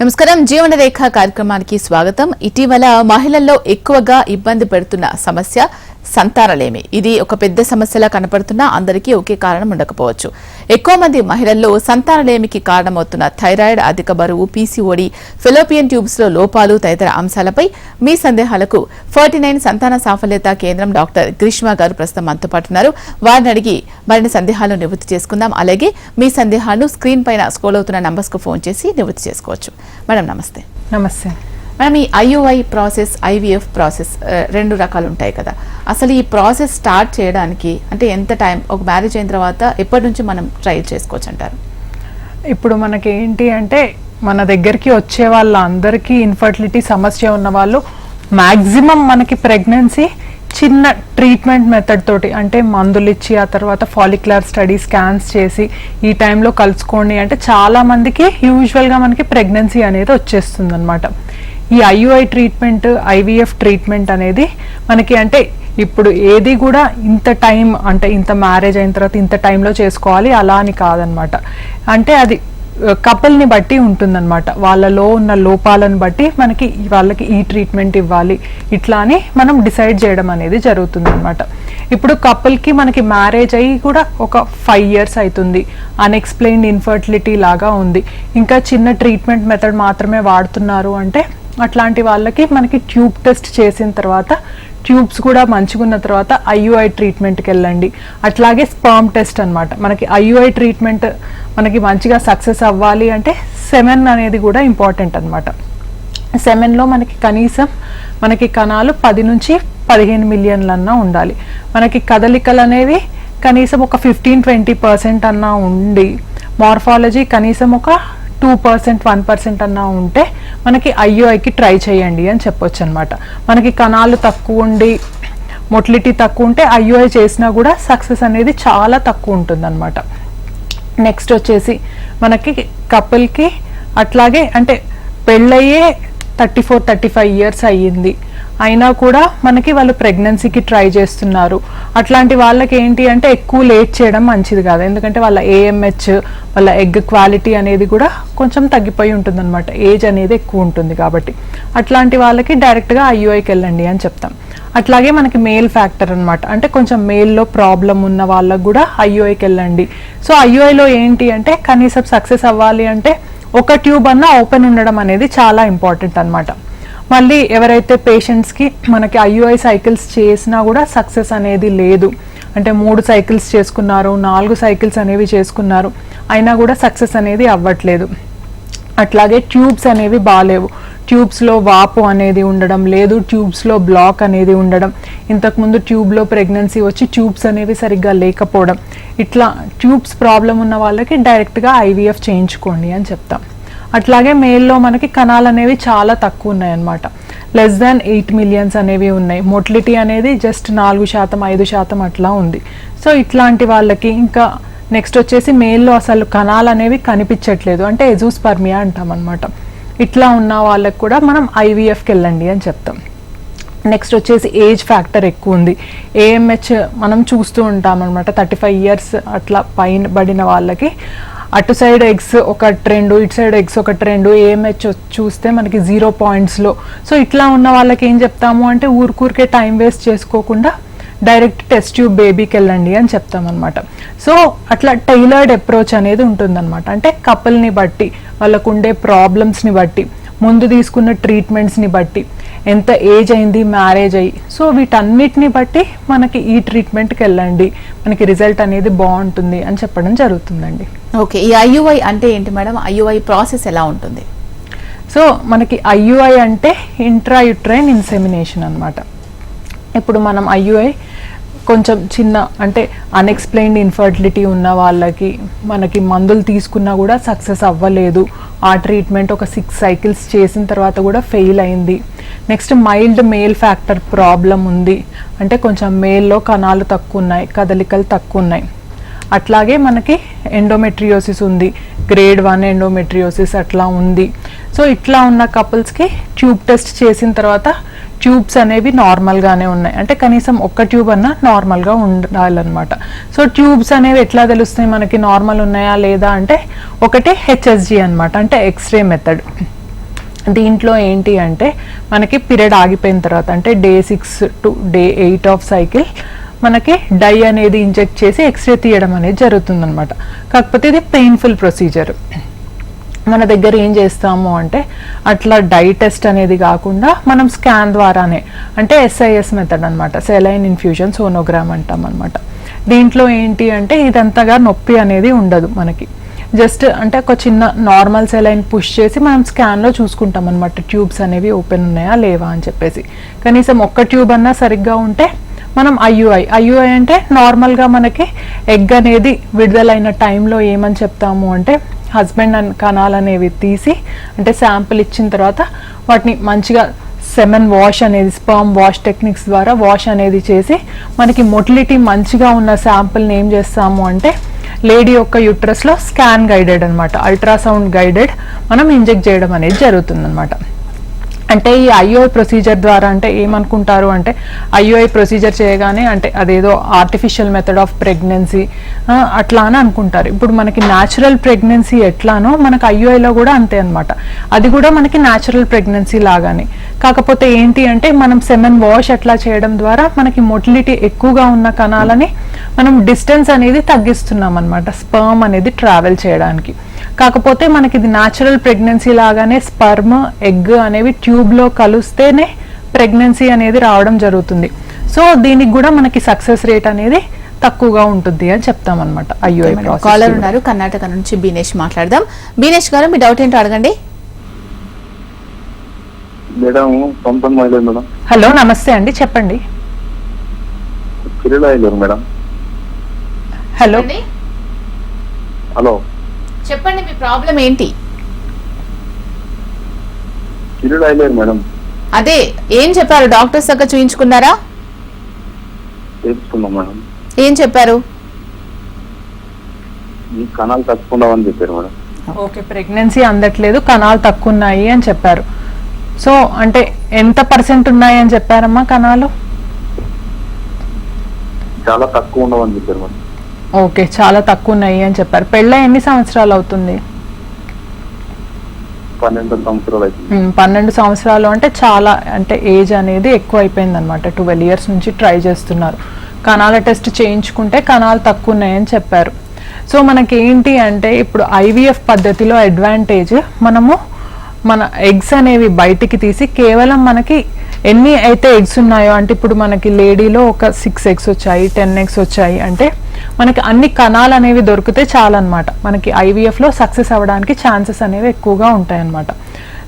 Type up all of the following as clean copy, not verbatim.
నమస్కారం. జీవన రేఖ కార్యక్రమానికి స్వాగతం. ఇటీవల మహిళల్లో ఎక్కువగా ఇబ్బంది పెడుతున్న సమస్య సంతానలేమి. ఇది ఒక పెద్ద సమస్యలా కనపడుతున్నా అందరికీ ఒకే కారణం ఉండకపోవచ్చు. ఎక్కువ మంది మహిళల్లో సంతానలేమికి కారణమవుతున్న థైరాయిడ్, అధిక బరువు, పీసీఓడి, ఫెలోపియన్ ట్యూబ్స్ లో లోపాలు తదితర అంశాలపై మీ సందేహాలకు 49 సంతాన సాఫల్యత కేంద్రం డాక్టర్ గ్రీష్మ గారు ప్రస్తుతం మనతో పాటు ఉన్నారు. వారిని అడిగి మరిన్ని సందేహాలను నివృత్తి చేసుకుందాం. అలాగే మీ సందేహాలను స్క్రీన్ పైన స్క్రోల్ అవుతున్న నంబర్స్ కు ఫోన్ చేసి నివృత్తి చేసుకోవచ్చు. మేడం నమస్తే. నమస్తే మేడం, ఈ ఐయుఐ ప్రాసెస్, ఐవీఎఫ్ ప్రాసెస్ రెండు రకాలు ఉంటాయి కదా. అసలు ఈ ప్రాసెస్ స్టార్ట్ చేయడానికి అంటే ఎంత టైం, ఒక మ్యారేజ్ అయిన తర్వాత ఎప్పటి నుంచి మనం ట్రై చేసుకోవచ్చు అంటారు? ఇప్పుడు మనకి ఏంటి అంటే మన దగ్గరికి వచ్చే వాళ్ళందరికీ ఇన్ఫర్టిలిటీ సమస్య ఉన్న వాళ్ళు మ్యాక్సిమం మనకి ప్రెగ్నెన్సీ చిన్న ట్రీట్మెంట్ మెథడ్ తోటి అంటే మందులు ఇచ్చి ఆ తర్వాత ఫాలిక్యులర్ స్టడీ స్కాన్స్ చేసి ఈ టైంలో కలుసుకోండి అంటే చాలా మందికి యూజువల్గా మనకి ప్రెగ్నెన్సీ అనేది వచ్చేస్తుంది అనమాట. ఈ ఐయుఐ ట్రీట్మెంట్, ఐవీఎఫ్ ట్రీట్మెంట్ అనేది మనకి అంటే ఇప్పుడు ఏది కూడా ఇంత టైం అంటే ఇంత మ్యారేజ్ అయిన తర్వాత ఇంత టైంలో చేసుకోవాలి అలా అని కాదనమాట. అంటే అది కపుల్ని బట్టి ఉంటుందన్నమాట. వాళ్ళలో ఉన్న లోపాలను బట్టి మనకి వాళ్ళకి ఈ ట్రీట్మెంట్ ఇవ్వాలి ఇట్లా అని మనం డిసైడ్ చేయడం అనేది జరుగుతుందన్నమాట. ఇప్పుడు కపుల్కి మనకి మ్యారేజ్ అయ్యి కూడా ఒక 5 years అవుతుంది, అన్ఎక్స్ప్లెయిన్డ్ ఇన్ఫర్టిలిటీ లాగా ఉంది, ఇంకా చిన్న ట్రీట్మెంట్ మెథడ్ మాత్రమే వాడుతున్నారు అంటే అట్లాంటి వాళ్ళకి మనకి ట్యూబ్ టెస్ట్ చేసిన తర్వాత ట్యూబ్స్ కూడా మంచిగున్న తర్వాత ఐయుఐ ట్రీట్మెంట్కి వెళ్ళండి. అట్లాగే స్పర్మ్ టెస్ట్ అనమాట. మనకి ఐయుఐ ట్రీట్మెంట్ మనకి మంచిగా సక్సెస్ అవ్వాలి అంటే సెమెన్ అనేది కూడా ఇంపార్టెంట్ అనమాట. సెమెన్లో మనకి కనీసం మనకి కణాలు 10 నుంచి 15 మిలియన్లన్నా ఉండాలి. మనకి కదలికలు అనేవి కనీసం ఒక 15-20% అన్నా ఉండి, మార్ఫాలజీ కనీసం ఒక 2%, 1% అన్నా ఉంటే మనకి ఐయుఐకి ట్రై చేయండి అని చెప్పొచ్చు అనమాట. మనకి కణాలు తక్కువ ఉండి మొటిలిటీ తక్కువ ఉంటే ఐయుఐ చేసినా కూడా సక్సెస్ అనేది చాలా తక్కువ ఉంటుంది అనమాట. నెక్స్ట్ వచ్చేసి మనకి కపుల్కి అట్లాగే అంటే పెళ్ళయ్యే 34-35 years అయ్యింది అయినా కూడా మనకి వాళ్ళు ప్రెగ్నెన్సీకి ట్రై చేస్తున్నారు. అట్లాంటి వాళ్ళకి ఏంటి అంటే ఎక్కువ లేట్ చేయడం మంచిది కాదు. ఎందుకంటే వాళ్ళ ఏఎంహెచ్, వాళ్ళ ఎగ్ క్వాలిటీ అనేది కూడా కొంచెం తగ్గిపోయి ఉంటుంది అనమాట. ఏజ్ అనేది ఎక్కువ ఉంటుంది కాబట్టి అట్లాంటి వాళ్ళకి డైరెక్ట్గా ఐయుఐకి వెళ్ళండి అని చెప్తాం. అట్లాగే మనకి మేల్ ఫ్యాక్టర్ అనమాట. అంటే కొంచెం మేల్లో ప్రాబ్లం ఉన్న వాళ్ళకు కూడా ఐయుఐకి వెళ్ళండి. సో ఐయుఐలో ఏంటి అంటే కనీసం సక్సెస్ అవ్వాలి అంటే ఒక ట్యూబ్ అన్నా ఓపెన్ ఉండడం అనేది చాలా ఇంపార్టెంట్ అనమాట. మళ్ళీ ఎవరైతే పేషెంట్స్కి మనకి ఐయుఐ సైకిల్స్ చేసినా కూడా సక్సెస్ అనేది లేదు అంటే 3 cycles చేసుకున్నారు, 4 cycles అనేవి చేసుకున్నారు అయినా కూడా సక్సెస్ అనేది అవ్వట్లేదు. అట్లాగే ట్యూబ్స్ అనేవి బాగాలేవు, ట్యూబ్స్లో వాపు అనేది ఉండడం లేదు, ట్యూబ్స్లో బ్లాక్ అనేది ఉండడం, ఇంతకుముందు ట్యూబ్లో ప్రెగ్నెన్సీ వచ్చి ట్యూబ్స్ అనేవి సరిగ్గా లేకపోవడం, ఇట్లా ట్యూబ్స్ ప్రాబ్లం ఉన్న వాళ్ళకి డైరెక్ట్గా ఐవీఎఫ్ చేయించుకోండి అని చెప్తాం. అట్లాగే మేల్లో మనకి కణాలు అనేవి చాలా తక్కువ ఉన్నాయి అన్నమాట. లెస్ దాన్ 8 million అనేవి ఉన్నాయి. మొటిలిటీ అనేది జస్ట్ 4%, 5% అట్లా ఉంది. సో ఇట్లాంటి వాళ్ళకి ఇంకా నెక్స్ట్ వచ్చేసి మేల్లో అసలు కణాలు అనేవి కనిపించట్లేదు అంటే ఎజూస్పర్మియా అంటాం అనమాట. ఇట్లా ఉన్న వాళ్ళకి కూడా మనం ఐవీఎఫ్కి వెళ్ళండి అని చెప్తాం. నెక్స్ట్ వచ్చేసి ఏజ్ ఫ్యాక్టర్ ఎక్కువ ఉంది. ఏఎంహెచ్ మనం చూస్తూ ఉంటాం అనమాట. 35 years అట్లా పైన పడిన వాళ్ళకి అటు సైడ్ ఎగ్స్ ఒక ట్రెండ్, ఇటు సైడ్ ఎగ్స్ ఒక ట్రెండ్, ఏఎంహెచ్ చూస్తే మనకి 0 pointsలో. సో ఇట్లా ఉన్న వాళ్ళకి ఏం చెప్తాము అంటే ఊరికే టైం వేస్ట్ చేసుకోకుండా డైరెక్ట్ టెస్ట్ ట్యూబ్ బేబీకి వెళ్ళండి అని చెప్తాం అనమాట. సో అట్లా టైలర్డ్ అప్రోచ్ అనేది ఉంటుందన్నమాట. అంటే కపుల్ని బట్టి, వాళ్ళకు ఉండే ప్రాబ్లమ్స్ని బట్టి, ముందు తీసుకున్న ట్రీట్మెంట్స్ని బట్టి, ఎంత ఏజ్ అయింది మ్యారేజ్ అయ్యి, సో వీటన్నిటిని బట్టి మనకి ఈ ట్రీట్మెంట్కి వెళ్ళండి, మనకి రిజల్ట్ అనేది బాగుంటుంది అని చెప్పడం జరుగుతుందండి. ఓకే, ఈ ఐయుఐ అంటే ఏంటి మేడం? ఐయుఐ ప్రాసెస్ ఎలా ఉంటుంది? సో మనకి ఐయుఐ అంటే ఇంట్రాయుట్రైన్ ఇన్సెమినేషన్ అనమాట. ఇప్పుడు మనం ఐయుఐ కొంచెం చిన్న అంటే అన్ఎక్స్ప్లెయిన్డ్ ఇన్ఫర్టిలిటీ ఉన్న వాళ్ళకి మనకి మందులు తీసుకున్నా కూడా సక్సెస్ అవ్వలేదు, ఆ ట్రీట్మెంట్ ఒక 6 cycles చేసిన తర్వాత కూడా ఫెయిల్ అయింది. Next mild male factor problem ఉంది అంటే కొంచెం మేల్లో కణాలు తక్కువ ఉన్నాయి, కదలికలు తక్కువ ఉన్నాయి. అట్లాగే మనకి ఎండోమెట్రియోసిస్ ఉంది, grade 1 ఎండోమెట్రియోసిస్ అట్లా ఉంది. సో ఇట్లా ఉన్న కపుల్స్కి ట్యూబ్ టెస్ట్ చేసిన తర్వాత ట్యూబ్స్ అనేవి నార్మల్గానే ఉన్నాయి అంటే కనీసం ఒక్క ట్యూబ్ అన్నా నార్మల్గా ఉండాలన్నమాట. సో ట్యూబ్స్ అనేవి ఎట్లా తెలుస్తాయి మనకి నార్మల్ ఉన్నాయా లేదా అంటే ఒకటి హెచ్ఎస్జి అనమాట, అంటే ఎక్స్రే మెథడ్. దీంట్లో ఏంటి అంటే మనకి పీరియడ్ ఆగిపోయిన తర్వాత అంటే day 6 to day 8 of cycle మనకి డై అనేది ఇంజెక్ట్ చేసి ఎక్స్రే తీయడం అనేది జరుగుతుందన్నమాట. కాకపోతే ఇది పెయిన్ఫుల్ ప్రొసీజర్. మన దగ్గర ఏం చేస్తాము అంటే అట్లా డై టెస్ట్ అనేది కాకుండా మనం స్కాన్ ద్వారానే అంటే SIS మెథడ్ అనమాట, సెలైన్ ఇన్ఫ్యూజన్ సోనోగ్రామ్ అంటాం అనమాట. దీంట్లో ఏంటి అంటే ఇదంతగా నొప్పి అనేది ఉండదు మనకి. జస్ట్ అంటే ఒక చిన్న నార్మల్ సెలైన్ పుష్ చేసి మనం స్కాన్లో చూసుకుంటాం అనమాట, ట్యూబ్స్ అనేవి ఓపెన్ ఉన్నాయా లేవా అని చెప్పేసి. కనీసం ఒక్క ట్యూబ్ అన్నా సరిగ్గా ఉంటే మనం ఐయుఐ అంటే నార్మల్గా మనకి ఎగ్ అనేది విడుదలైన టైంలో ఏమని చెప్తాము అంటే హస్బెండ్ అండ్ కణాలు అనేవి తీసి అంటే శాంపిల్ ఇచ్చిన తర్వాత వాటిని మంచిగా సెమెన్ వాష్ అనేది స్పర్మ్ వాష్ టెక్నిక్స్ ద్వారా వాష్ అనేది చేసి మనకి మొటిలిటీ మంచిగా ఉన్న శాంపిల్ని ఏం చేస్తాము అంటే లేడీ యొక్క యూట్రస్లో స్కాన్ గైడెడ్ అనమాట, అల్ట్రాసౌండ్ గైడెడ్ మనం ఇంజెక్ట్ చేయడం అనేది జరుగుతుంది అనమాట. అంటే ఈ ఐయుఐ ప్రొసీజర్ ద్వారా అంటే ఏమనుకుంటారు అంటే ఐయుఐ ప్రొసీజర్ చేయగానే అంటే అదేదో ఆర్టిఫిషియల్ మెథడ్ ఆఫ్ ప్రెగ్నెన్సీ అట్లా అని అనుకుంటారు. ఇప్పుడు మనకి న్యాచురల్ ప్రెగ్నెన్సీ ఎట్లానో మనకి ఐయుఐలో కూడా అంతే అనమాట. అది కూడా మనకి న్యాచురల్ ప్రెగ్నెన్సీ లాగానే. కాకపోతే ఏంటి అంటే మనం సెమెన్ వాష్ అట్లా చేయడం ద్వారా మనకి మొటిలిటీ ఎక్కువగా ఉన్న కణాలని మనం డిస్టెన్స్ అనేది తగ్గిస్తున్నాం అనమాట, స్పర్మ్ అనేది ట్రావెల్ చేయడానికి. కాకపోతే మనకి ఇది న్యాచురల్ ప్రెగ్నెన్సీ లాగానే స్పర్మ్ ఎగ్ అనేవి ట్యూబ్లో కలిస్తేనే ప్రెగ్నెన్సీ అనేది రావడం జరుగుతుంది. సో దీనికి కూడా మనకి సక్సెస్ రేట్ అనేది తక్కువగా ఉంటుంది అని చెప్తాం అనమాట. IUI process. కాలర్ ఉన్నారు కర్ణాటక నుంచి, బీనేష్ మాట్లాడదాం. బీనేష్ గారు మీ డౌట్ ఏంటో అడగండి. మేడం హలో నమస్తే అండి, చెప్పండి. మేడం హలో హలో చెప్పండి, మీ ప్రాబ్లం ఏంటి? మేడం అదే ఏం చెప్పారు, డాక్టర్స్ దగ్గర చూయించుకున్నారా? మేడం ఏం చెప్పారు? ఈ కణాలు తక్కువ అని చెప్పారు మేడం. ఓకే, ప్రెగ్నెన్సీ అందట్లేదు, కణాలు తక్కువ ఉన్నాయి అని చెప్పారు. సో అంటే ఎంత % ఉన్నాయి అని చెప్పారమ్మా కణాలు? చాలా తక్కువ ఉండవని చెప్పారు మేడం. ఓకే, చాలా తక్కువ ఉన్నాయి అని చెప్పారు. పెళ్ళై ఎన్ని సంవత్సరాలు అవుతుంది? 12 సంవత్సరాలు అవుతుంది. 12 సంవత్సరాలు అంటే చాలా అంటే ఏజ్ అనేది ఎక్కువ అయిపోయింది అనమాట. 12 years నుంచి ట్రై చేస్తున్నారు. కణాల టెస్ట్ చేయించుకుంటే కణాలు తక్కువ ఉన్నాయని చెప్పారు. సో మనకి ఏంటి అంటే ఇప్పుడు IVF పద్ధతిలో అడ్వాంటేజ్ మనము మన ఎగ్స్ అనేవి బయటికి తీసి కేవలం మనకి ఎన్ని అయితే ఎగ్స్ ఉన్నాయో అంటే ఇప్పుడు మనకి లేడీలో ఒక 6 eggs వచ్చాయి, 10 eggs వచ్చాయి అంటే మనకి అన్ని కణాలు అనేవి దొరికితే చాలన్నమాట. మనకి IVFలో సక్సెస్ అవ్వడానికి ఛాన్సెస్ అనేవి ఎక్కువగా ఉంటాయన్నమాట.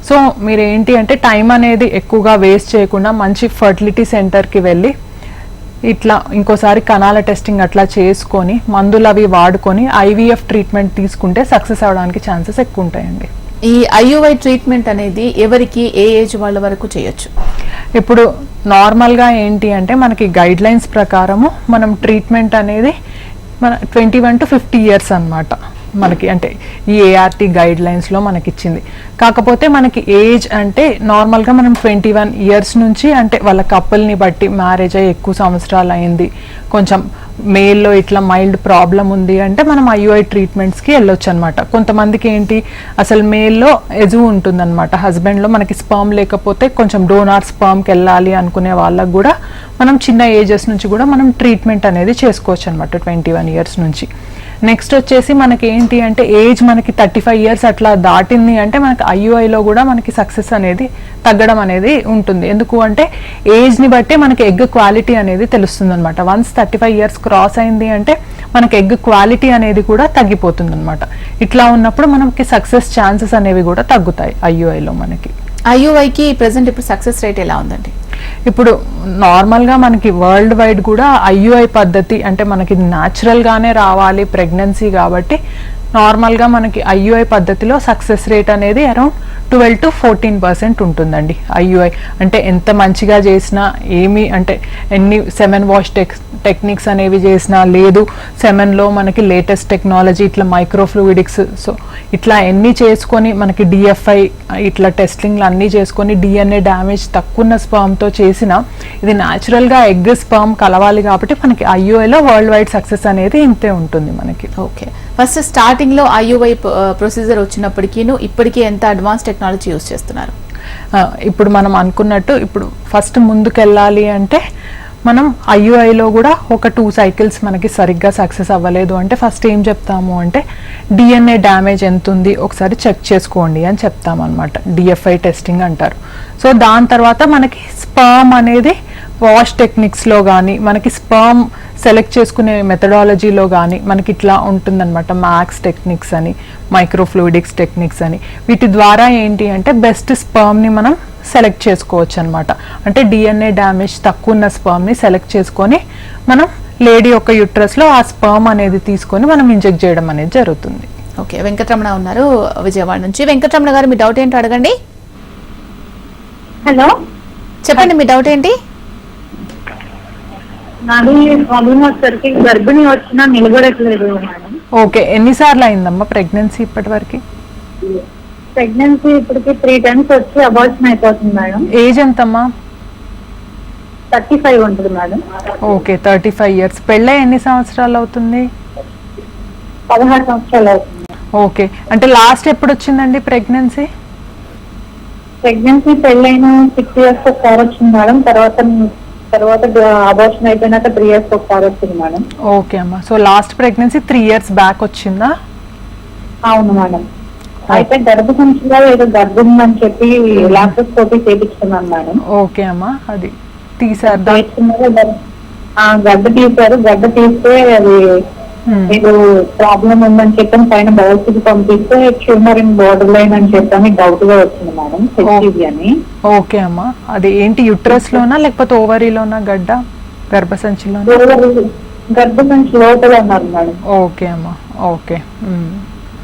సో మీరు ఏంటి అంటే టైం అనేది ఎక్కువగా వేస్ట్ చేయకుండా మంచి ఫర్టిలిటీ సెంటర్కి వెళ్ళి ఇట్లా ఇంకోసారి కణాల టెస్టింగ్ అట్లా చేసుకొని మందులు అవి వాడుకొని IVF ట్రీట్మెంట్ తీసుకుంటే సక్సెస్ అవ్వడానికి ఛాన్సెస్ ఎక్కువ ఉంటాయండి. ఈ IUI ట్రీట్మెంట్ అనేది ఎవరికి ఏ ఏజ్ వాళ్ళ వరకు చేయొచ్చు? ఇప్పుడు నార్మల్గా ఏంటి అంటే మనకి గైడ్ లైన్స్ ప్రకారము మనం ట్రీట్మెంట్ అనేది మన 21 to 50 years అనమాట. మనకి అంటే ఈ ART గైడ్ లైన్స్లో మనకి ఇచ్చింది. కాకపోతే మనకి ఏజ్ అంటే నార్మల్గా మనం 21 years నుంచి అంటే వాళ్ళ కపుల్ని బట్టి మ్యారేజ్ అయ్యి ఎక్కువ సంవత్సరాలు అయింది, కొంచెం మేల్లో ఇట్లా మైల్డ్ ప్రాబ్లం ఉంది అంటే మనం IUI ట్రీట్మెంట్స్కి వెళ్ళొచ్చు అనమాట. కొంతమందికి ఏంటి అసలు మేల్లో ఎజు ఉంటుందన్నమాట, హస్బెండ్లో మనకి స్పర్మ్ లేకపోతే కొంచెం డోనార్ స్పర్మ్కి వెళ్ళాలి అనుకునే వాళ్ళకు కూడా మనం చిన్న ఏజెస్ నుంచి కూడా మనం ట్రీట్మెంట్ అనేది చేసుకోవచ్చు అనమాట 21 years నుంచి. నెక్స్ట్ వచ్చేసి మనకి ఏంటి అంటే ఏజ్ మనకి 35 years అట్లా దాటింది అంటే మనకి IUIలో కూడా మనకి సక్సెస్ అనేది తగ్గడం అనేది ఉంటుంది. ఎందుకు అంటే ఏజ్ని బట్టి మనకి ఎగ్ క్వాలిటీ అనేది తెలుస్తుంది అనమాట. వన్స్ 35 years క్రాస్ అయింది అంటే మనకి ఎగ్ క్వాలిటీ అనేది కూడా తగ్గిపోతుంది అనమాట. ఇట్లా ఉన్నప్పుడు మనకి సక్సెస్ ఛాన్సెస్ అనేవి కూడా తగ్గుతాయి IUIలో మనకి. IUIకి ప్రెసెంట్ ఇప్పుడు సక్సెస్ రేట్ ఎలా ఉందండి? ఇప్పుడు నార్మల్గా మనకి వరల్డ్ వైడ్ కూడా IUI పద్ధతి అంటే మనకి న్యాచురల్గానే రావాలి ప్రెగ్నెన్సీ కాబట్టి నార్మల్గా మనకి IUI పద్ధతిలో సక్సెస్ రేట్ అనేది అరౌండ్ 12 to 14% ఉంటుందండి. IUI అంటే ఎంత మంచిగా చేసినా ఏమి అంటే ఎన్ని సెమెన్ వాష్ టెక్నిక్స్ అనేవి చేసినా లేదు, సెమెన్లో మనకి లేటెస్ట్ టెక్నాలజీ ఇట్లా మైక్రోఫ్లూయిడిక్స్ సో ఇట్లా ఎన్ని చేసుకొని మనకి DFI ఇట్లా టెస్టింగ్లు అన్నీ చేసుకొని DNA డ్యామేజ్ తక్కువ స్పర్మ్తో చేసిన ఇది న్యాచురల్గా ఎగ్ స్పర్మ్ కలవాలి కాబట్టి మనకి IUIలో వరల్డ్ వైడ్ సక్సెస్ అనేది ఇంతే ఉంటుంది మనకి. ఓకే, ఫస్ట్ స్టార్టింగ్ లో IUI ప్రొసీజర్ వచ్చినప్పటికీ ఇప్పటికీ ఎంత అడ్వాన్స్ టెక్నాలజీ యూజ్ చేస్తున్నారు? ఇప్పుడు మనం అనుకున్నట్టు ఇప్పుడు ఫస్ట్ ముందుకెళ్ళాలి అంటే మనం ఐయుఐలో కూడా ఒక 2 సైకిల్స్ మనకి సరిగ్గా సక్సెస్ అవ్వలేదు అంటే ఫస్ట్ ఏం చెప్తాము అంటే డిఎన్ఏ డ్యామేజ్ ఎంత ఉంది ఒకసారి చెక్ చేసుకోండి అని చెప్తాం అనమాట. డిఎఫ్ఐ టెస్టింగ్ అంటారు. సో దాని తర్వాత మనకి స్పర్మ్ అనేది వాష్ టెక్నిక్స్లో కానీ మనకి స్పర్మ్ సెలెక్ట్ చేసుకునే మెథడాలజీలో కానీ మనకి ఇట్లా ఉంటుందన్నమాట. మ్యాక్స్ టెక్నిక్స్ అని, మైక్రోఫ్లూయిడిక్స్ టెక్నిక్స్ అని, వీటి ద్వారా ఏంటి అంటే బెస్ట్ స్పర్మ్ని మనం సెలెక్ట్ చేసుకోవచ్చు అనమాట. అంటే డిఎన్ఏ డ్యామేజ్ తక్కువ ఉన్న స్పర్మ్ని సెలెక్ట్ చేసుకొని మనం లేడీ యొక్క యూట్రస్లో ఆ స్పర్మ్ అనేది తీసుకొని మనం ఇంజెక్ట్ చేయడం అనేది జరుగుతుంది. ఓకే, వెంకటరమణ ఉన్నారు విజయవాడ నుంచి. వెంకటరమణ గారు, మీ డౌట్ ఏంటో అడగండి. హలో, చెప్పండి, మీ డౌట్ ఏంటి? నాది ప్రాబ్లం వచ్చేసరికి గర్భిణి వచ్చినా నిలబడట్లేదు మేడం. ఓకే, ఎన్నిసార్లు అయిందమ్మా ప్రెగ్నెన్సీ ఇప్పటి వరకు? ప్రెగ్నెన్సీ ఇప్పటికి 3 times వచ్చి అబార్షన్ అయిపోతుంది మేడం. ఏజ్ ఎంతమ్మా? 35 ఉంటుంది మేడం. Okay, 35 years. పెళ్ళై ఎన్ని సంవత్సరాలు అవుతుంది? 16 సంవత్సరాలు అవుతుంది. ఓకే, అంటే లాస్ట్ ఎప్పుడు వచ్చిందండి ప్రెగ్నెన్సీ? ప్రెగ్నెన్సీ పెళ్ళైన 6 years ఒకసారి వచ్చింది మేడం. తర్వాత అబార్షన్ అయిపోయినాక 3 years ఒకసారి వచ్చింది మేడం. ఓకే అమ్మా, so last pregnancy 3 years back వచ్చిందా? అవును మేడం. అయితే గర్భసంచిలో ఏదో గర్భం అని చెప్పి లాప్రోస్కోపీ చేయించుకున్నాను మేడం. ఓకే అమ్మా, అది తీసారు? గడ్డ తీశారు. గడ్డ తీస్తే అది ఏదో ప్రాబ్లం ఉందని చెప్పి పైన బయోప్సీకి పంపిస్తే ట్యూమర్ ఇన్ బోర్డర్ లైన్ అని చెప్పని డౌట్ గా వచ్చింది మేడం, హెచ్ఐవి అని. ఓకే అమ్మా, అది ఏంటి యూట్రస్ లోనా లేకపోతే ఓవరీలోనా గడ్డ? గర్భసంచిలోనా? గర్భసంచి లోపల ఉన్నారు మేడం. ఓకే అమ్మా, ఓకే.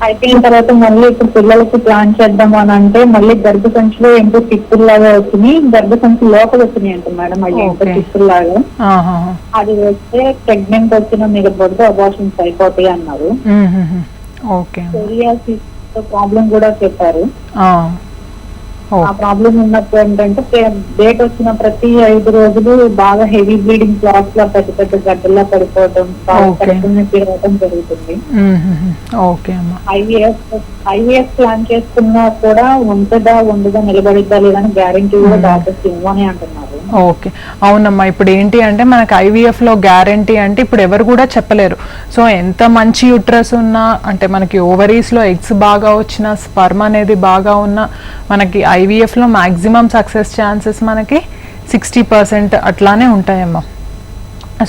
అయిపోయిన తర్వాత మళ్ళీ ఇప్పుడు పిల్లలకి ప్లాన్ చేద్దాం అని అంటే మళ్ళీ గర్భసంచిలో ఎంతో పిక్కుల్లాగా వచ్చినాయి, గర్భసంచి లోపల వచ్చినాయి అంట మేడం. అవి ఎంతో పిక్కుల్లాగా అది వస్తే ప్రెగ్నెంట్ వచ్చిన మిగతా అబార్షన్స్ అయిపోతాయి అన్నారు. సోరియాసిస్ ప్రాబ్లం కూడా చెప్పారు. ఆ ప్రాబ్లం ఉన్నప్పుడు ఏంటంటే డేట్ వచ్చిన ప్రతి 5 రోజులు బాగా హెవీ బ్లీడింగ్ క్లాత్స్ లా పెద్ద పెద్ద గడ్డల్లా పడిపోవడం, తిరగడం జరుగుతుంది. ఐవీఎఫ్ ప్లాన్ చేసుకున్నా కూడా ఉండదా నిలబడిద్దా లేదని గ్యారంటీ కూడా డాక్టర్స్ ఇవ్వని అంటున్నారు. ఓకే, అవునమ్మా. ఇప్పుడు ఏంటి అంటే మనకి ఐవీఎఫ్ లో గ్యారంటీ అంటే ఇప్పుడు ఎవరు కూడా చెప్పలేరు. సో ఎంత మంచి యూట్రస్ ఉన్నా అంటే మనకి ఓవరీస్ లో ఎగ్స్ బాగా వచ్చినా, స్పర్మ్ అనేది బాగా ఉన్నా మనకి ఐవీఎఫ్ లో మాక్సిమం సక్సెస్ ఛాన్సెస్ మనకి 60% అట్లానే ఉంటాయమ్మా.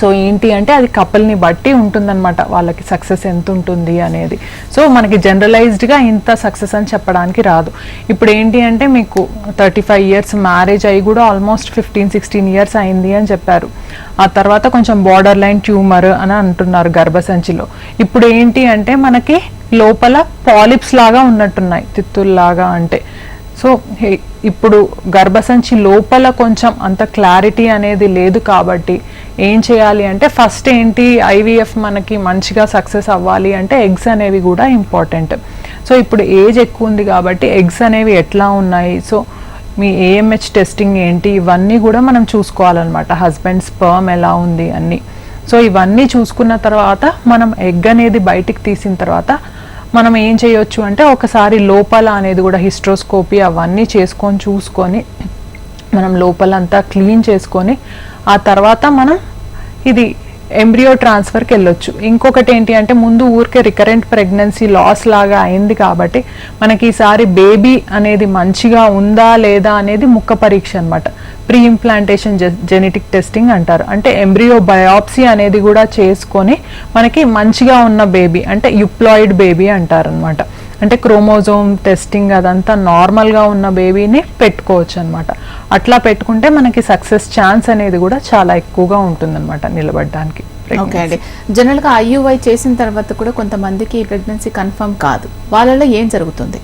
సో ఏంటి అంటే అది కపుల్ని బట్టి ఉంటుందన్నమాట, వాళ్ళకి సక్సెస్ ఎంత ఉంటుంది అనేది. సో మనకి జనరలైజ్డ్గా ఇంత సక్సెస్ అని చెప్పడానికి రాదు. ఇప్పుడు ఏంటి అంటే మీకు 35 years మ్యారేజ్ అయ్యి కూడా ఆల్మోస్ట్ 15-16 years అయింది అని చెప్పారు. ఆ తర్వాత కొంచెం బార్డర్ లైన్ ట్యూమర్ అని అంటున్నారు గర్భసంచిలో. ఇప్పుడు ఏంటి అంటే మనకి లోపల పాలిప్స్ లాగా ఉన్నట్టున్నాయి, తిత్తుల్లాగా. అంటే సో ఇప్పుడు గర్భసంచి లోపల కొంచెం అంత క్లారిటీ అనేది లేదు కాబట్టి ఏం చేయాలి అంటే ఫస్ట్ ఏంటి, ఐవీఎఫ్ మనకి మంచిగా సక్సెస్ అవ్వాలి అంటే ఎగ్స్ అనేవి కూడా ఇంపార్టెంట్. సో ఇప్పుడు ఏజ్ ఎక్కువ ఉంది కాబట్టి ఎగ్స్ అనేవి ఎట్లా ఉన్నాయి, సో మీ ఏఎంహెచ్ టెస్టింగ్ ఏంటి, ఇవన్నీ కూడా మనం చూసుకోవాలన్నమాట. హస్బెండ్ స్పర్మ్ ఎలా ఉంది అన్నీ. సో ఇవన్నీ చూసుకున్న తర్వాత మనం ఎగ్ అనేది బయటికి తీసిన తర్వాత మనం ఏం చేయొచ్చు అంటే ఒకసారి లోపల అనేది కూడా హిస్ట్రోస్కోపీ అవన్నీ చూసుకొని మనం లోపలంతా క్లీన్ చేసుకొని ఆ తర్వాత మనం ఇది ఎంబ్రియో ట్రాన్స్ఫర్కి వెళ్ళొచ్చు. ఇంకొకటి ఏంటి అంటే ముందు ఊరికే రికరెంట్ ప్రెగ్నెన్సీ లాస్ లాగా అయింది కాబట్టి మనకి ఈసారి బేబీ అనేది మంచిగా ఉందా లేదా అనేది ముక్క పరీక్ష అనమాట. ప్రీ ఇంప్లాంటేషన్ జెనెటిక్ టెస్టింగ్ అంటారు. అంటే ఎంబ్రియో బయాప్సీ అనేది కూడా చేసుకొని మనకి మంచిగా ఉన్న బేబీ అంటే యుప్లాయిడ్ బేబీ అంటారు అనమాట. అంటే క్రోమోజోమ్ టెస్టింగ్ అదంతా నార్మల్గా ఉన్న బేబీని పెట్టుకోవచ్చు అనమాట. అట్లా పెట్టుకుంటే మనకి సక్సెస్ ఛాన్స్ అనేది కూడా చాలా ఎక్కువగా ఉంటుందన్నమాట నిలబడడానికి. ఓకే అండి, జనరల్గా ఐయుఐ చేసిన తర్వాత కూడా కొంతమందికి ప్రెగ్నెన్సీ కన్ఫర్మ్ కాదు, వాళ్ళలో ఏం జరుగుతుంది?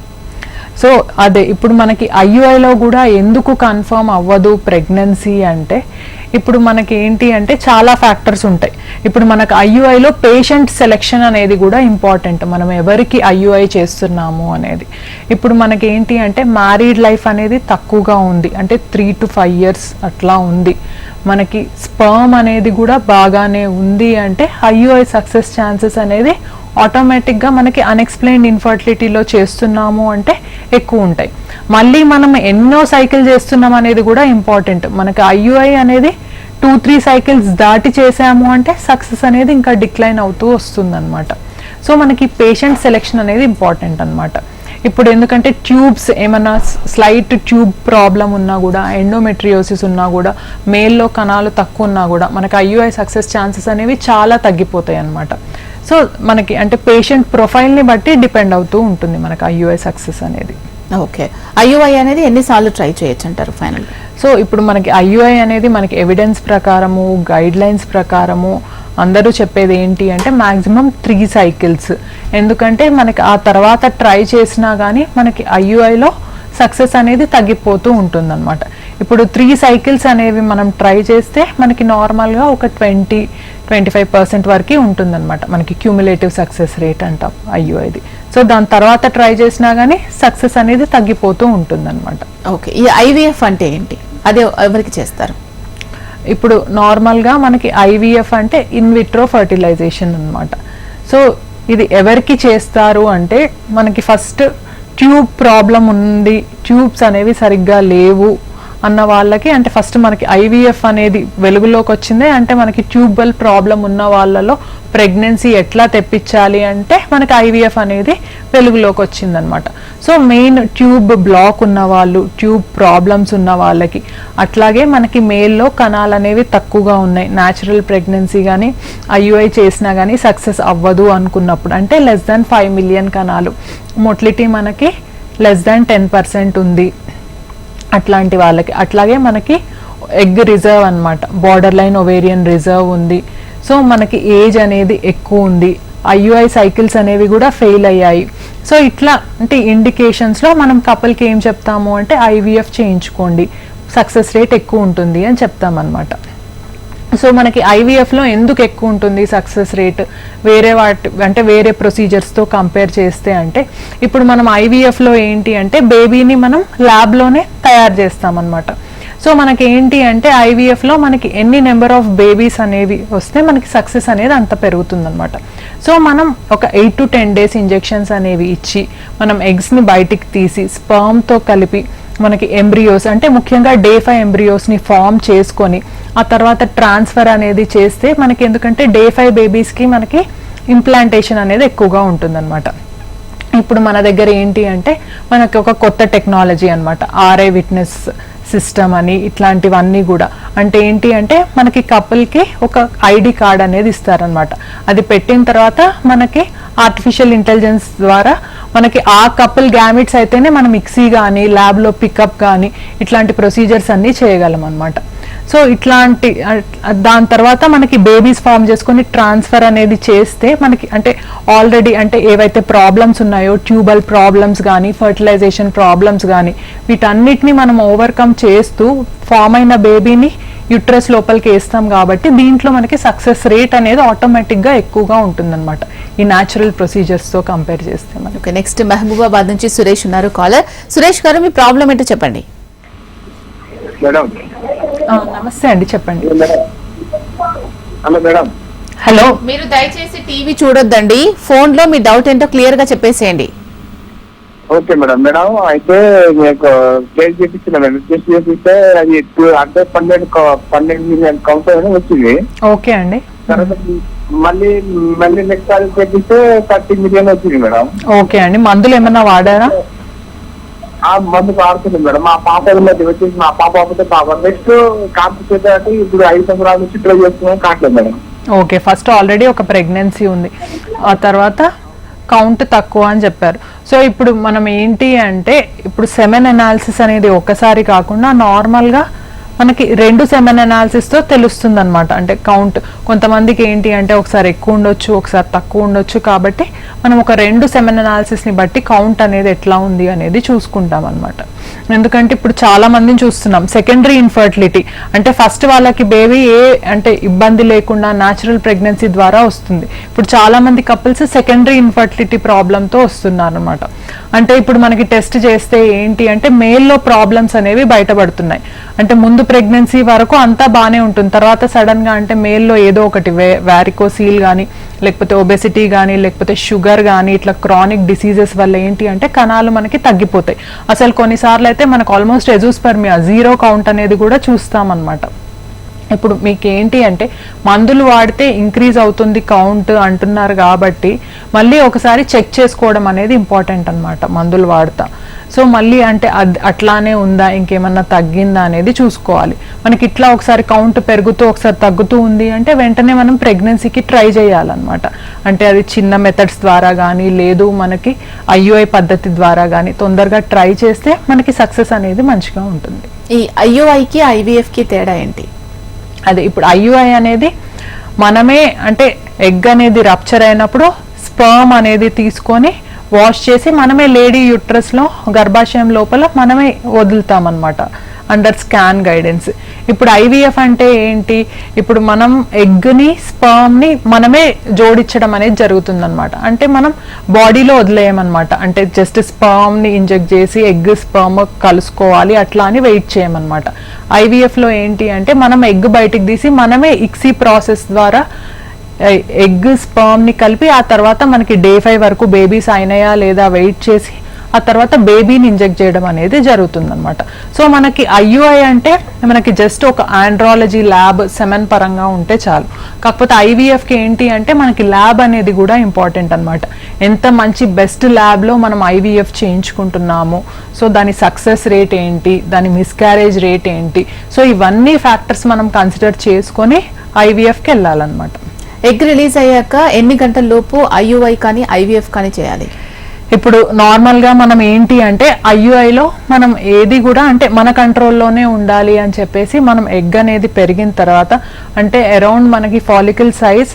సో అదే ఇప్పుడు మనకి ఐయుఐలో కూడా ఎందుకు కన్ఫర్మ్ అవ్వదు ప్రెగ్నెన్సీ అంటే ఇప్పుడు మనకి ఏంటి అంటే చాలా ఫ్యాక్టర్స్ ఉంటాయి. ఇప్పుడు మనకు ఐయుఐలో పేషెంట్ సెలెక్షన్ అనేది కూడా ఇంపార్టెంట్. మనం ఎవరికి ఐయుఐ చేస్తున్నాము అనేది. ఇప్పుడు మనకి ఏంటి అంటే మ్యారీడ్ లైఫ్ అనేది తక్కువగా ఉంది, అంటే 3 to 5 years అట్లా ఉంది. మనకి స్పర్మ్ అనేది కూడా బాగానే ఉంది అంటే ఐయుఐ సక్సెస్ ఛాన్సెస్ అనేది ఆటోమేటిక్గా మనకి అన్ఎక్స్ప్లెయిన్డ్ ఇన్ఫర్టిలిటీలో చేస్తున్నాము అంటే ఎక్కువ ఉంటాయి. మళ్ళీ మనం ఎన్నో సైకిల్ చేస్తున్నాం అనేది కూడా ఇంపార్టెంట్. మనకి ఐయుఐ అనేది 2-3 సైకిల్స్ దాటి చేసాము అంటే సక్సెస్ అనేది ఇంకా డిక్లైన్ అవుతూ వస్తుంది అనమాట. సో మనకి పేషెంట్ సెలెక్షన్ అనేది ఇంపార్టెంట్ అనమాట. ఇప్పుడు ఎందుకంటే ట్యూబ్స్ ఏమన్నా స్లైట్ ట్యూబ్ ప్రాబ్లం ఉన్నా కూడా, ఎండోమెట్రియోసిస్ ఉన్నా కూడా, మేల్లో కణాలు తక్కువ ఉన్నా కూడా మనకి ఐయుఐ సక్సెస్ ఛాన్సెస్ అనేవి చాలా తగ్గిపోతాయి అనమాట. సో మనకి అంటే పేషెంట్ ప్రొఫైల్ని బట్టి డిపెండ్ అవుతూ ఉంటుంది మనకి ఐయుఐ సక్సెస్ అనేది. ఓకే, ఐయుఐ అనేది ఎన్నిసార్లు ట్రై చేయొచ్చు అంటారు ఫైనల్? సో ఇప్పుడు మనకి ఐయుఐ అనేది మనకి ఎవిడెన్స్ ప్రకారము, గైడ్ లైన్స్ ప్రకారము అందరూ చెప్పేది ఏంటి అంటే మ్యాక్సిమం 3 సైకిల్స్. ఎందుకంటే మనకి ఆ తర్వాత ట్రై చేసినా కానీ మనకి ఐయుఐలో సక్సెస్ అనేది తగ్గిపోతూ ఉంటుంది అనమాట. ఇప్పుడు 3 సైకిల్స్ అనేవి మనం ట్రై చేస్తే మనకి నార్మల్గా ఒక 20-25% వరకు ఉంటుందన్నమాట. మనకి క్యూములేటివ్ సక్సెస్ రేట్ అంటాం ఐయుఐది. సో దాని తర్వాత ట్రై చేసినా కానీ సక్సెస్ అనేది తగ్గిపోతూ ఉంటుందన్నమాట. ఓకే, ఈ ఐవీఎఫ్ అంటే ఏంటి? అదే ఎవరికి చేస్తారు? ఇప్పుడు నార్మల్గా మనకి ఐవీఎఫ్ అంటే ఇన్ విట్రో ఫర్టిలైజేషన్ అనమాట. సో ఇది ఎవరికి చేస్తారు అంటే మనకి ఫస్ట్ ట్యూబ్ ప్రాబ్లం ఉంది, ట్యూబ్స్ అనేవి సరిగ్గా లేవు అన్న వాళ్ళకి, అంటే ఫస్ట్ మనకి ఐవీఎఫ్ అనేది వెలుగులోకి వచ్చిందే అంటే మనకి ట్యూబల్ ప్రాబ్లం ఉన్న వాళ్ళలో ప్రెగ్నెన్సీ ఎట్లా తెప్పించాలి అంటే మనకి ఐవీఎఫ్ అనేది వెలుగులోకి వచ్చిందనమాట. సో మెయిన్ ట్యూబ్ బ్లాక్ ఉన్న వాళ్ళు, ట్యూబ్ ప్రాబ్లమ్స్ ఉన్న వాళ్ళకి, అట్లాగే మనకి మేల్లో కణాలు అనేవి తక్కువగా ఉన్నాయి, న్యాచురల్ ప్రెగ్నెన్సీ కానీ ఐయుఐ చేసినా కానీ సక్సెస్ అవ్వదు అనుకున్నప్పుడు, అంటే లెస్ దాన్ 5 million కణాలు, మొటిలిటీ మనకి లెస్ దాన్ 10% ఉంది అట్లాంటి వాళ్ళకి. అట్లాగే మనకి ఎగ్ రిజర్వ్ అనమాట, బార్డర్ లైన్ ఒవేరియన్ రిజర్వ్ ఉంది. సో మనకి ఏజ్ అనేది ఎక్కువ ఉంది, ఐయుఐ సైకిల్స్ అనేవి కూడా ఫెయిల్ అయ్యాయి. సో ఇట్లా అంటే ఇండికేషన్స్లో మనం కపుల్కి ఏం చెప్తాము అంటే ఐవీఎఫ్ చేయించుకోండి, సక్సెస్ రేట్ ఎక్కువ ఉంటుంది అని చెప్తామన్నమాట. సో మనకి ఐవీఎఫ్లో ఎందుకు ఎక్కువ ఉంటుంది సక్సెస్ రేట్ వేరే అంటే వేరే ప్రొసీజర్స్తో కంపేర్ చేస్తే అంటే, ఇప్పుడు మనం ఐవీఎఫ్లో ఏంటి అంటే బేబీని మనం ల్యాబ్లోనే తయారు చేస్తామన్నమాట. సో మనకి ఏంటి అంటే ఐవీఎఫ్లో మనకి ఎన్ని నెంబర్ ఆఫ్ బేబీస్ అనేవి వస్తే మనకి సక్సెస్ అనేది అంత పెరుగుతుందన్నమాట. సో మనం ఒక 8 to 10 days ఇంజెక్షన్స్ అనేవి ఇచ్చి మనం ఎగ్స్ని బయటికి తీసి స్పర్మ్తో కలిపి మనకి ఎంబ్రియోస్ అంటే ముఖ్యంగా Day 5 ఎంబ్రియోస్ని ఫామ్ చేసుకొని ఆ తర్వాత ట్రాన్స్ఫర్ అనేది చేస్తే మనకి, ఎందుకంటే Day 5 బేబీస్కి మనకి ఇంప్లాంటేషన్ అనేది ఎక్కువగా ఉంటుందన్నమాట. ఇప్పుడు మన దగ్గర ఏంటి అంటే మనకి ఒక కొత్త టెక్నాలజీ అనమాట, ఆర్ఐ విట్నెస్ సిస్టమ్ అని, ఇట్లాంటివన్నీ కూడా. అంటే ఏంటి అంటే మనకి కపుల్కి ఒక ఐడి కార్డ్ అనేది ఇస్తారనమాట. అది పెట్టిన తర్వాత మనకి ఆర్టిఫిషియల్ ఇంటెలిజెన్స్ ద్వారా మనకి ఆ కపుల్ గ్యామిట్స్ అయితేనే మనం మిక్సీ కానీ ల్యాబ్లో పికప్ కానీ ఇట్లాంటి ప్రొసీజర్స్ అన్నీ చేయగలం అనమాట. సో ఇట్లాంటి దాని తర్వాత మనకి బేబీస్ ఫామ్ చేసుకొని ట్రాన్స్ఫర్ అనేది చేస్తే మనకి అంటే ఆల్రెడీ అంటే ఏవైతే ప్రాబ్లమ్స్ ఉన్నాయో ట్యూబల్ ప్రాబ్లమ్స్ కానీ ఫర్టిలైజేషన్ ప్రాబ్లమ్స్ కానీ వీటన్నిటిని మనం ఓవర్కమ్ చేస్తూ ఫామ్ అయిన బేబీని యుట్రస్ లోపలికి వేస్తాం కాబట్టి దీంట్లో మనకి సక్సెస్ రేట్ అనేది ఆటోమేటిక్గా ఎక్కువగా ఉంటుందన్నమాట ఈ న్యాచురల్ ప్రొసీజర్స్తో కంపేర్ చేస్తే మనకి. ఓకే, నెక్స్ట్ మహబూబాబాద్ నుంచి సురేష్ ఉన్నారు కాలర్. సురేష్ గారు, మీ ప్రాబ్లం ఏంటో చెప్పండి. మేడం నమస్తే అండి, చెప్పండి. Hello madam. హలో, మీరు దయచేసి టీవీ చూడొద్దండి, ఫోన్ లో మీ డౌట్ ఏంటో క్లియర్ గా చెప్పేసేయండి. Okay madam. మేడం అయితే మీకు కేసు చేపించిన మేడం, కేసు చేపిస్తే అది అంటే 12 million కౌంట్ అని వచ్చింది. ఓకే అండి. తర్వాత మళ్ళీ నెక్స్ట్ సారి చేపిస్తే 30 million వచ్చింది మేడం. ఓకే అండి, మందులు ఏమన్నా వాడారా? ఆ మందు వాడుతుంది మేడం. మా పాప వచ్చేసి మా పాప నెక్స్ట్ కాంపిటేట్ అంటే ఇప్పుడు 5 సంవత్సరాల నుంచి ట్రై చేస్తున్నాం, కావట్లేదు మేడం. ఓకే, ఫస్ట్ ఆల్రెడీ ఒక ప్రెగ్నెన్సీ ఉంది, ఆ తర్వాత కౌంట్ తక్కువ అని చెప్పారు. సో ఇప్పుడు మనం ఏంటి అంటే ఇప్పుడు సెమెన్ అనాలిసిస్ అనేది ఒకసారి కాకుండా నార్మల్గా మనకి 2 సెమెన్ అనాలిసిస్ తో తెలుస్తుంది అనమాట. అంటే కౌంట్ కొంతమందికి ఏంటి అంటే ఒకసారి ఎక్కువ ఉండొచ్చు, ఒకసారి తక్కువ ఉండొచ్చు. కాబట్టి మనం ఒక 2 సెమెన్ అనాలిసిస్ ని బట్టి కౌంట్ అనేది ఎట్లా ఉంది అనేది చూసుకుంటాం అనమాట. ఎందుకంటే ఇప్పుడు చాలా మందిని చూస్తున్నాం సెకండరీ ఇన్ఫర్టిలిటీ, అంటే ఫస్ట్ వాళ్ళకి బేబీ అంటే ఇబ్బంది లేకుండా న్యాచురల్ ప్రెగ్నెన్సీ ద్వారా వస్తుంది. ఇప్పుడు చాలా మంది కపుల్స్ సెకండరీ ఇన్ఫర్టిలిటీ ప్రాబ్లంతో వస్తున్నారు అనమాట. అంటే ఇప్పుడు మనకి టెస్ట్ చేస్తే ఏంటి అంటే మేల్లో ప్రాబ్లమ్స్ అనేవి బయటపడుతున్నాయి. అంటే ముందు ప్రెగ్నెన్సీ వరకు అంతా బాగానే ఉంటుంది, తర్వాత సడన్ గా అంటే మేల్లో ఏదో ఒకటి వ్యారికోసీల్ కానీ, లేకపోతే ఒబెసిటీ కానీ, లేకపోతే షుగర్ కానీ, ఇట్లా క్రానిక్ డిసీజెస్ వల్ల ఏంటి అంటే కణాలు మనకి తగ్గిపోతాయి. అసలు కొన్నిసార్లు అయితే మనకు ఆల్మోస్ట్ ఎజోస్పెర్మియా 0 కౌంట్ అనేది కూడా చూస్తాం అనమాట. ఇప్పుడు మీకు ఏంటి అంటే మందులు వాడితే ఇంక్రీజ్ అవుతుంది కౌంట్ అంటున్నారు కాబట్టి మళ్ళీ ఒకసారి చెక్ చేసుకోవడం అనేది ఇంపార్టెంట్ అనమాట మందులు వాడతా. సో మళ్ళీ అంటే అట్లానే ఉందా, ఇంకేమన్నా తగ్గిందా అనేది చూసుకోవాలి. మనకి ఇట్లా ఒకసారి కౌంట్ పెరుగుతూ ఒకసారి తగ్గుతూ ఉంది అంటే వెంటనే మనం ప్రెగ్నెన్సీకి ట్రై చేయాలన్నమాట. అంటే అది చిన్న మెథడ్స్ ద్వారా కానీ, లేదు మనకి IUI పద్ధతి ద్వారా కానీ తొందరగా ట్రై చేస్తే మనకి సక్సెస్ అనేది మంచిగా ఉంటుంది. ఈ IUIకి IVFకి తేడా ఏంటి? అదే ఇప్పుడు IUI అనేది మనమే అంటే ఎగ్ అనేది రప్చర్ అయినప్పుడు స్పర్మ్ అనేది తీసుకొని వాష్ చేసి మనమే లేడీ యూట్రస్ లో గర్భాశయం లోపల మనమే వదులుతాం అనమాట అండర్ స్కాన్ గైడెన్స్. ఇప్పుడు IVF అంటే ఏంటి, ఇప్పుడు మనం ఎగ్ని స్పర్మ్ని మనమే జోడించడం అనేది జరుగుతుంది అనమాట. అంటే మనం బాడీలో వదిలేయమన్నమాట. అంటే జస్ట్ స్పర్మ్ని ఇంజెక్ట్ చేసి ఎగ్ స్పర్మ్ కలుసుకోవాలి అట్లా అని వెయిట్ చేయమన్నమాట. IVFలో ఏంటి అంటే మనం ఎగ్ బయటికి తీసి మనమే ఇక్సీ ప్రాసెస్ ద్వారా ఎగ్ స్పర్మ్ని కలిపి ఆ తర్వాత మనకి డే 5 వరకు బేబీస్ అయినాయా లేదా వెయిట్ చేసి ఆ తర్వాత బేబీని ఇంజెక్ట్ చేయడం అనేది జరుగుతుంది అనమాట. సో మనకి IUI అంటే మనకి జస్ట్ ఒక ఆండ్రాలజీ ల్యాబ్ సెమెన్ పరంగా ఉంటే చాలు. కాకపోతే IVFకి ఏంటి అంటే మనకి ల్యాబ్ అనేది కూడా ఇంపార్టెంట్ అనమాట. ఎంత మంచి బెస్ట్ ల్యాబ్లో మనం IVF చేయించుకుంటున్నాము, సో దాని సక్సెస్ రేట్ ఏంటి, దాని మిస్క్యారేజ్ రేట్ ఏంటి, సో ఇవన్నీ ఫ్యాక్టర్స్ మనం కన్సిడర్ చేసుకొని IVFకి వెళ్ళాలన్నమాట. ఎగ్ రిలీజ్ అయ్యాక ఎన్ని గంటల లోపు IUI కానీ IVF కానీ చేయాలి? ఇప్పుడు నార్మల్గా మనం ఏంటి అంటే IUIలో మనం ఏది కూడా అంటే మన కంట్రోల్లోనే ఉండాలి అని చెప్పేసి మనం ఎగ్ అనేది పెరిగిన తర్వాత అంటే అరౌండ్ మనకి follicle size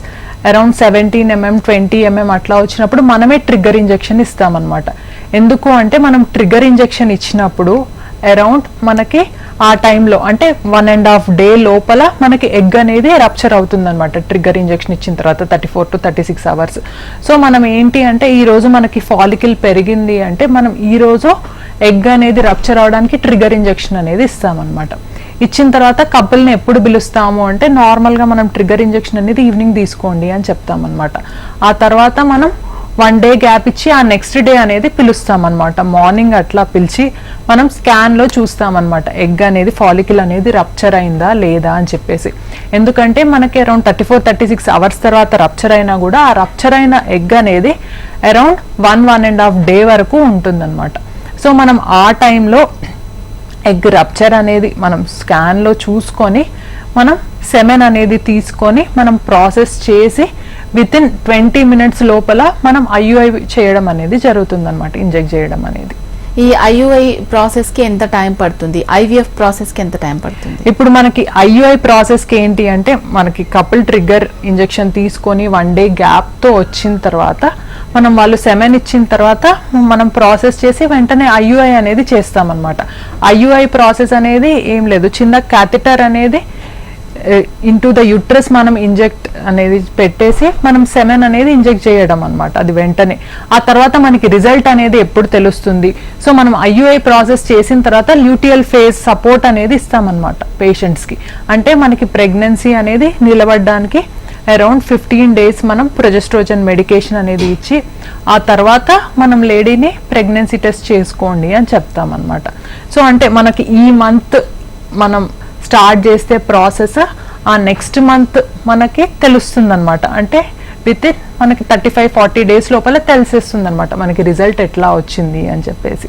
around 17 mm 20 mm అట్లా వచ్చినప్పుడు మనమే ట్రిగ్గర్ ఇంజెక్షన్ ఇస్తామన్నమాట. ఎందుకు అంటే మనం ట్రిగ్గర్ ఇంజెక్షన్ ఇచ్చినప్పుడు అరౌండ్ మనకి ఆ టైంలో అంటే 1.5 day లోపల మనకి ఎగ్ అనేది రప్చర్ అవుతుంది అనమాట. ట్రిగ్గర్ ఇంజెక్షన్ ఇచ్చిన తర్వాత 34 to 36 hours. సో మనం ఏంటి అంటే ఈ రోజు మనకి ఫాలికల్ పెరిగింది అంటే మనం ఈ రోజు ఎగ్ అనేది రప్చర్ అవడానికి ట్రిగ్గర్ ఇంజెక్షన్ అనేది ఇస్తామన్నమాట. ఇచ్చిన తర్వాత కపుల్ని ఎప్పుడు పిలుస్తాము అంటే నార్మల్గా మనం ట్రిగ్గర్ ఇంజెక్షన్ అనేది ఈవినింగ్ తీసుకోండి అని చెప్తామన్నమాట. ఆ తర్వాత మనం 1 day గ్యాప్ ఇచ్చి ఆ నెక్స్ట్ డే అనేది పిలుస్తామన్నమాట. మార్నింగ్ అట్లా పిలిచి మనం స్కాన్లో చూస్తామన్నమాట ఎగ్ అనేది ఫాలికల్ అనేది రప్చర్ అయిందా లేదా అని చెప్పేసి. ఎందుకంటే మనకి అరౌండ్ 34-36 hours తర్వాత రప్చర్ అయినా కూడా ఆ రప్చర్ అయిన ఎగ్ అనేది అరౌండ్ 1.5 day వరకు ఉంటుందన్నమాట. సో మనం ఆ టైంలో ఎగ్ రప్చర్ అనేది మనం స్కాన్లో చూసుకొని మనం సెమెన్ అనేది తీసుకొని మనం ప్రాసెస్ చేసి వితిన్ 20 minutes లోపల మనం IUI చేయడం అనేది జరుగుతుంది అనమాట, ఇంజెక్ట్ చేయడం అనేది. ఈ IUI ప్రాసెస్ కి ఎంత టైం పడుతుంది, IVF ప్రాసెస్ కి ఎంత టైం పడుతుంది? ఇప్పుడు మనకి IUI ప్రాసెస్ కి ఏంటి అంటే మనకి కపుల్ ట్రిగ్గర్ ఇంజెక్షన్ తీసుకొని 1 day గ్యాప్ తో వచ్చిన తర్వాత మనం వాళ్ళు సెమెన్ ఇచ్చిన తర్వాత మనం ప్రాసెస్ చేసి వెంటనే IUI అనేది చేస్తామన్నమాట. IUI ప్రాసెస్ అనేది ఏం లేదు, చిన్న క్యాథెటర్ అనేది ఇంటూ ద యూట్రస్ మనం ఇంజెక్ట్ అనేది పెట్టేసి మనం సెమెన్ అనేది ఇంజెక్ట్ చేయడం అనమాట. అది వెంటనే ఆ తర్వాత మనకి రిజల్ట్ అనేది ఎప్పుడు తెలుస్తుంది. సో మనం IUI ప్రాసెస్ చేసిన తర్వాత ల్యూటియల్ ఫేజ్ సపోర్ట్ అనేది ఇస్తామన్నమాట పేషెంట్స్కి. అంటే మనకి ప్రెగ్నెన్సీ అనేది నిలబడడానికి అరౌండ్ 15 days మనం ప్రొజెస్ట్రోజన్ మెడికేషన్ అనేది ఇచ్చి ఆ తర్వాత మనం లేడీని ప్రెగ్నెన్సీ టెస్ట్ చేసుకోండి అని చెప్తామన్నమాట. సో అంటే మనకి ఈ మంత్ మనం స్టార్ట్ చేస్తే ప్రాసెస్ ఆ నెక్స్ట్ మంత్ మనకి తెలుస్తుంది అనమాట. అంటే విత్ ఇన్ మనకి 35-40 days లోపల తెలిసేస్తుంది అనమాట మనకి రిజల్ట్ ఎట్లా వచ్చింది అని చెప్పేసి.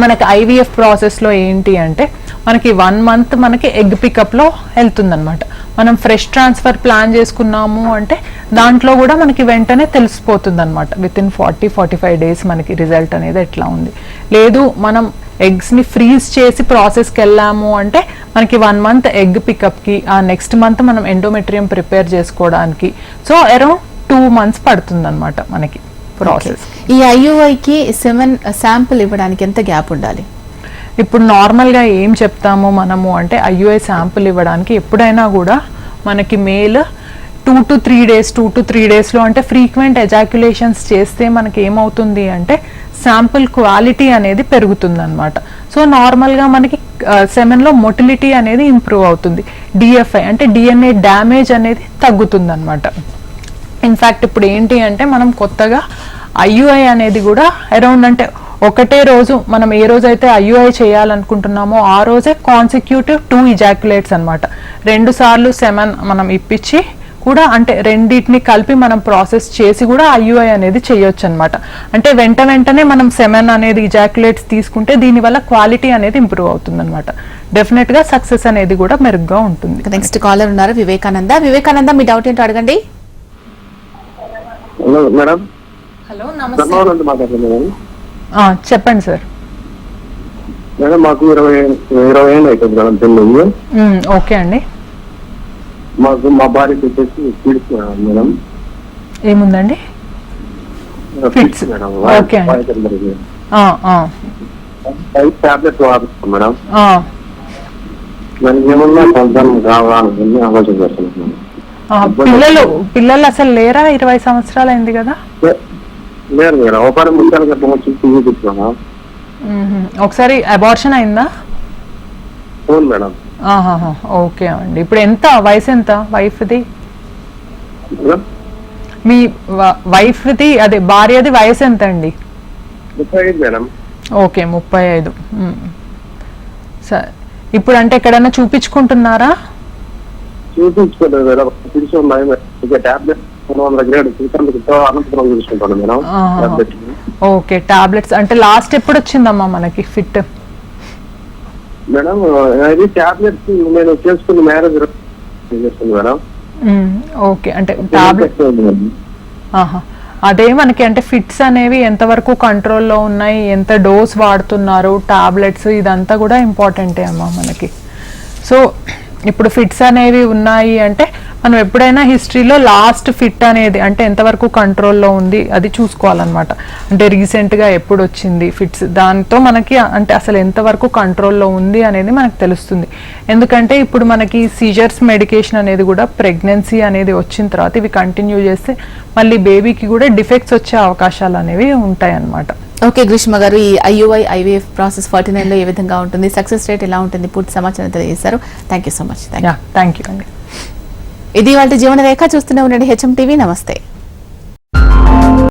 మనకి IVF ప్రాసెస్లో ఏంటి అంటే మనకి 1 month మనకి ఎగ్ పికప్లో వెళ్తుంది అనమాట. మనం ఫ్రెష్ ట్రాన్స్ఫర్ ప్లాన్ చేసుకున్నాము అంటే దాంట్లో కూడా మనకి వెంటనే తెలిసిపోతుంది అనమాట. విత్ ఇన్ 40-45 days మనకి రిజల్ట్ అనేది ఎట్లా ఉంది. లేదు మనం ఎగ్స్ని ఫ్రీజ్ చేసి ప్రాసెస్కి వెళ్ళాము అంటే మనకి 1 month ఎగ్ పికప్కి, ఆ నెక్స్ట్ మంత్ మనం ఎండోమెట్రియం ప్రిపేర్ చేసుకోవడానికి, సో అరౌండ్ 2 months పడుతుంది అనమాట మనకి ప్రాసెస్. ఈ ఐయుఐకి 7 శాంపుల్ ఇవ్వడానికి ఎంత గ్యాప్ ఉండాలి? ఇప్పుడు నార్మల్గా ఏం చెప్తాము మనము అంటే ఐయుఐ శాంపుల్ ఇవ్వడానికి ఎప్పుడైనా కూడా మనకి మేల్ 2 to 3 days, 2 to 3 daysలో అంటే ఫ్రీక్వెంట్ ఎజాక్యులేషన్స్ చేస్తే మనకి ఏమవుతుంది అంటే శాంపుల్ క్వాలిటీ అనేది పెరుగుతుంది అనమాట. సో నార్మల్గా మనకి సెమెన్లో మొటిలిటీ అనేది ఇంప్రూవ్ అవుతుంది, డిఎఫ్ఐ అంటే డిఎన్ఏ డ్యామేజ్ అనేది తగ్గుతుంది అనమాట. ఇన్ఫ్యాక్ట్ ఇప్పుడు ఏంటి అంటే మనం కొత్తగా ఐయుఐ అనేది కూడా అరౌండ్ అంటే ఒకటే రోజు మనం ఏ రోజైతే ఐయుఐ చేయాలనుకుంటున్నామో ఆ రోజే కాన్సిక్యూటివ్ 2 ఇజాక్యులేట్స్ అనమాట. 2 సార్లు సెమెన్ మనం ఇప్పించి కూడా అంటే రెండింటిని కలిపి మనం ప్రాసెస్ చేసి కూడా ఐయుఐ అనేది చేయొచ్చు అనమాట. అంటే వెంటనే మనం సెమెన్ అనేది ఇజాక్యులేట్స్ తీసుకుంటే దీనివల్ల క్వాలిటీ అనేది ఇంప్రూవ్ అవుతుంది అనమాట. డెఫినెట్ గా సక్సెస్ అనేది కూడా మెరుగ్గా ఉంటుంది. నెక్స్ట్ కాలర్ ఉన్నారు వివేకానంద, మీ డౌట్ ఏంటో అడగండి. Hello madam. హలో ధర్మవరం నుంచి మాట్లాడుతున్నాను. చెప్పండి సార్. మేడం మాకు 20 ఏళ్ళు అవుతుంది మేడం పెళ్ళి. ఓకే అండి. మాకు మా భార్యకి వచ్చేసి ఫిట్స్ మేడం. ఏముందండి? Fits madam. ఓకే అండి. 5 టాబ్లెట్స్ వాడుతున్నాం మేడం. దానికి ఏమన్నా కొంచెం కావాలని ఆలోచన చేస్తున్నాం. పిల్లలు అసలు లేరా? 20 సంవత్సరాలు అయింది కదా. లేదు మేడం, ఒకసారి ముఖ్యాలు చెప్పవచ్చు చూపిస్తున్నాను. ఒకసారి అబార్షన్ అయిందా? అవును మేడం. ఓకే అండి. ఇప్పుడు ఎంత వయసు, ఎంత వైఫ్ది? మీ వైఫ్ది అదే భార్యది వయసు ఎంత అండి? 35 మేడం. ఓకే 35. సరే, ఇప్పుడు అంటే ఎక్కడైనా చూపించుకుంటున్నారా? చూపించుకోలేదు మేడం. టాబ్లెట్ 300 గ్రేడ్ అనంతపురం చూసుకుంటాను మేడం. ఓకే, టాబ్లెట్స్ అంటే లాస్ట్ ఎప్పుడు వచ్చిందమ్మా మనకి ఫిట్? మేడం ఇది టాబ్లెట్స్ నేను చేసుకున్న మ్యారేజ్ చేస్తాను మేడం. ఓకే, అంటే టాబ్లెట్ అదే మనకి అంటే ఫిట్స్ అనేవి ఎంతవరకు కంట్రోల్లో ఉన్నాయి, ఎంత డోస్ వాడుతున్నారు, టాబ్లెట్స్ ఇదంతా కూడా ఇంపార్టెంటే అమ్మా మనకి. సో ఇప్పుడు ఫిట్స్ అనేవి ఉన్నాయి అంటే మనం ఎప్పుడైనా హిస్టరీలో లాస్ట్ ఫిట్ అనేది అంటే ఎంతవరకు కంట్రోల్లో ఉంది అది చూసుకోవాలన్నమాట. అంటే రీసెంట్గా ఎప్పుడు వచ్చింది ఫిట్స్, దాంతో మనకి అంటే అసలు ఎంతవరకు కంట్రోల్లో ఉంది అనేది మనకు తెలుస్తుంది. ఎందుకంటే ఇప్పుడు మనకి సీజర్స్ మెడికేషన్ అనేది కూడా ప్రెగ్నెన్సీ అనేది వచ్చిన తర్వాత ఇవి కంటిన్యూ చేస్తే మళ్ళీ బేబీకి కూడా డిఫెక్ట్స్ వచ్చే అవకాశాలు అనేవి ఉంటాయి అన్నమాట. ఓకే గ్రీష్మ గారు, ఈ ఐయుఐ ఐవీఎఫ్ ప్రాసెస్ 49లో ఏ విధంగా ఉంటుంది, సక్సెస్ రేట్ ఎలా ఉంటుంది, పూర్తి సమాచారం తెలియజేశారు. Thank you so much. Thank you అండి. ఇది వాళ్ళ జీవన రేఖ. చూస్తూనే ఉండండి హెచ్ఎం టీవీ. నమస్తే.